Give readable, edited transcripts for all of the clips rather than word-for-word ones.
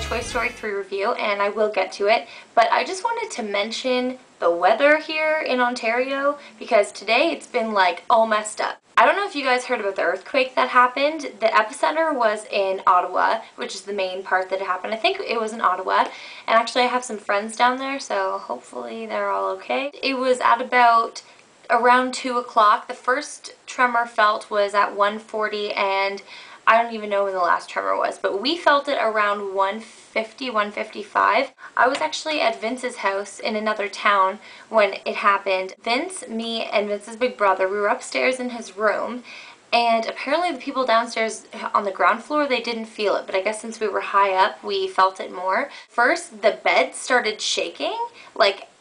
Toy Story 3 review, and I will get to it, but I just wanted to mention the weather here in Ontario because today it's been like all messed up. I don't know if you guys heard about the earthquake that happened. The epicenter was in Ottawa, which is the main part that it happened. I think it was in Ottawa, and actually I have some friends down there, so hopefully they're all okay. It was at about around 2 o'clock. The first tremor felt was at 1:40, and I don't even know when the last tremor was, but we felt it around 1:50, 1:55. I was actually at Vince's house in another town when it happened. Vince, me, and Vince's big brother, we were upstairs in his room, and apparently the people downstairs on the ground floor, they didn't feel it, but I guess since we were high up, we felt it more. First, the bed started shaking,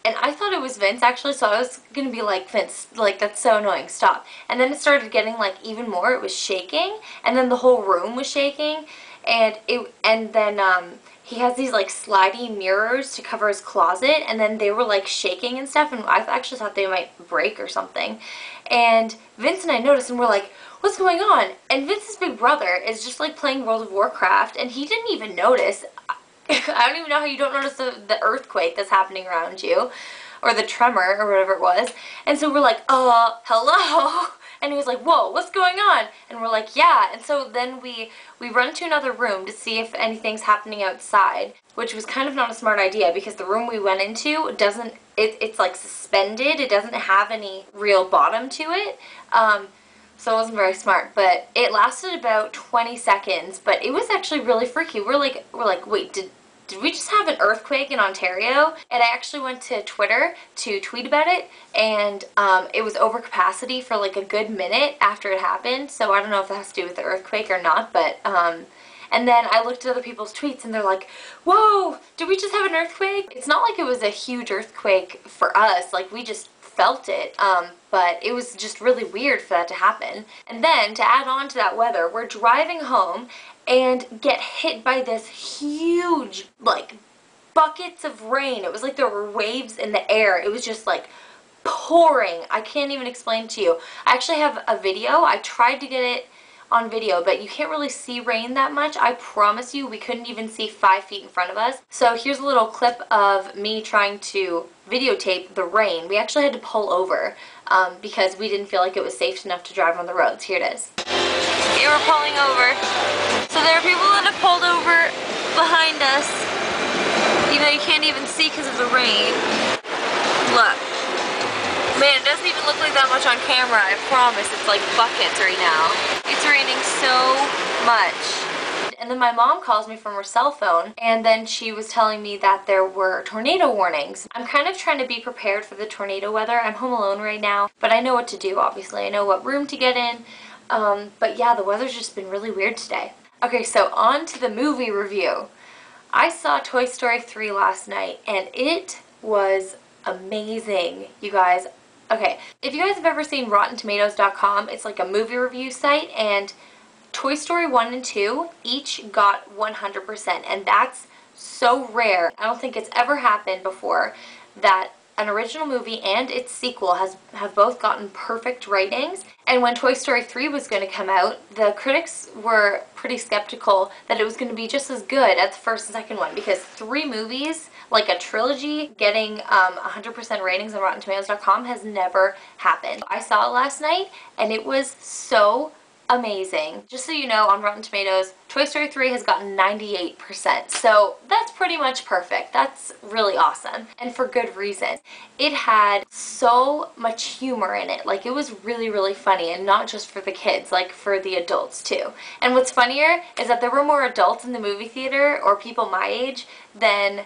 and I thought it was Vince actually, so I was gonna be like, Vince, that's so annoying, stop. And then it started getting even more, it was shaking, and then the whole room was shaking, and then he has these sliding mirrors to cover his closet, and then they were shaking and stuff, and I actually thought they might break or something. And Vince and I noticed, and we're like, what's going on? And Vince's big brother is just playing World of Warcraft, and he didn't even notice. I don't even know how you don't notice the earthquake that's happening around you, or the tremor, or whatever it was. And so we're like, hello? And he was like, whoa, what's going on? And we're like, yeah. And so then we run to another room to see if anything's happening outside, which was kind of not a smart idea because the room we went into doesn't, it's suspended. It doesn't have any real bottom to it. So it wasn't very smart, but it lasted about 20 seconds, but it was actually really freaky. We're like, wait, did we just have an earthquake in Ontario? And I actually went to Twitter to tweet about it, and it was over capacity for a good minute after it happened, so I don't know if that has to do with the earthquake or not, but, and then I looked at other people's tweets, and they're like, whoa, did we just have an earthquake? It's not like it was a huge earthquake for us, we just felt it, but it was just really weird for that to happen. And then, to add on to that weather, we're driving home and get hit by this huge, buckets of rain. It was like there were waves in the air. It was just pouring. I can't even explain to you. I actually have a video. I tried to get it on video, but you can't really see rain that much. I promise you, we couldn't even see 5 feet in front of us. So here's a little clip of me trying to videotape the rain. We actually had to pull over because we didn't feel like it was safe enough to drive on the roads. Here it is. Yeah, we're pulling over. So there are people that have pulled over behind us, even though you can't even see because of the rain. Look. Man, it doesn't even look like that much on camera, I promise. It's like buckets right now. It's raining so much. And then my mom calls me from her cell phone, and then she was telling me that there were tornado warnings. I'm kind of trying to be prepared for the tornado weather. I'm home alone right now, but I know what to do, obviously. I know what room to get in. But yeah, the weather's just been really weird today. Okay, so on to the movie review. I saw Toy Story 3 last night, and it was amazing, you guys. Okay, if you guys have ever seen RottenTomatoes.com, it's like a movie review site, and Toy Story 1 and 2 each got 100%, and that's so rare. I don't think it's ever happened before that an original movie and its sequel have both gotten perfect ratings. And when Toy Story 3 was going to come out, the critics were pretty skeptical that it was going to be just as good as the first and second one, because 3 movies, like a trilogy, getting 100% ratings on RottenTomatoes.com has never happened. I saw it last night, and it was so amazing. Just so you know, on Rotten Tomatoes, Toy Story 3 has gotten 98%, so that's pretty much perfect. That's really awesome, and for good reason. It had so much humor in it. It was really, really funny, and not just for the kids, for the adults too. And what's funnier is that there were more adults in the movie theater, or people my age, than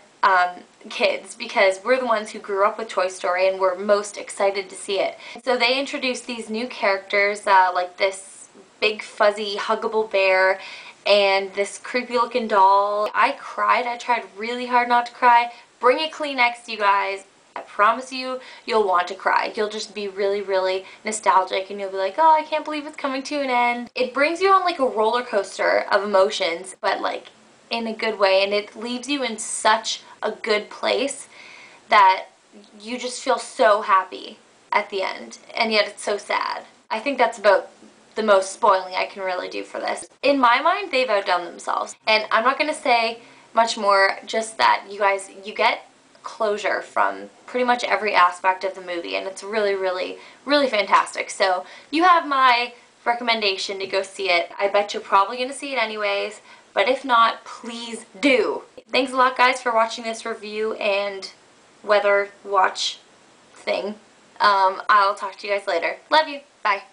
kids, because we're the ones who grew up with Toy Story and were most excited to see it. So they introduced these new characters, like this big fuzzy huggable bear and this creepy looking doll. I cried. I tried really hard not to cry. Bring a Kleenex, you guys. I promise you, you'll want to cry. You'll just be really, really nostalgic, and you'll be like, oh, I can't believe it's coming to an end. It brings you on a roller coaster of emotions, but in a good way, and it leaves you in such a good place that you just feel so happy at the end, and yet it's so sad. I think that's about the most spoiling I can really do for this. In my mind, they've outdone themselves, and I'm not going to say much more, just that you get closure from pretty much every aspect of the movie, and it's really, really, really fantastic. So you have my recommendation to go see it. I bet you're probably going to see it anyways, but if not, please do. Thanks a lot, guys, for watching this review and weather watch thing. I'll talk to you guys later. Love you. Bye.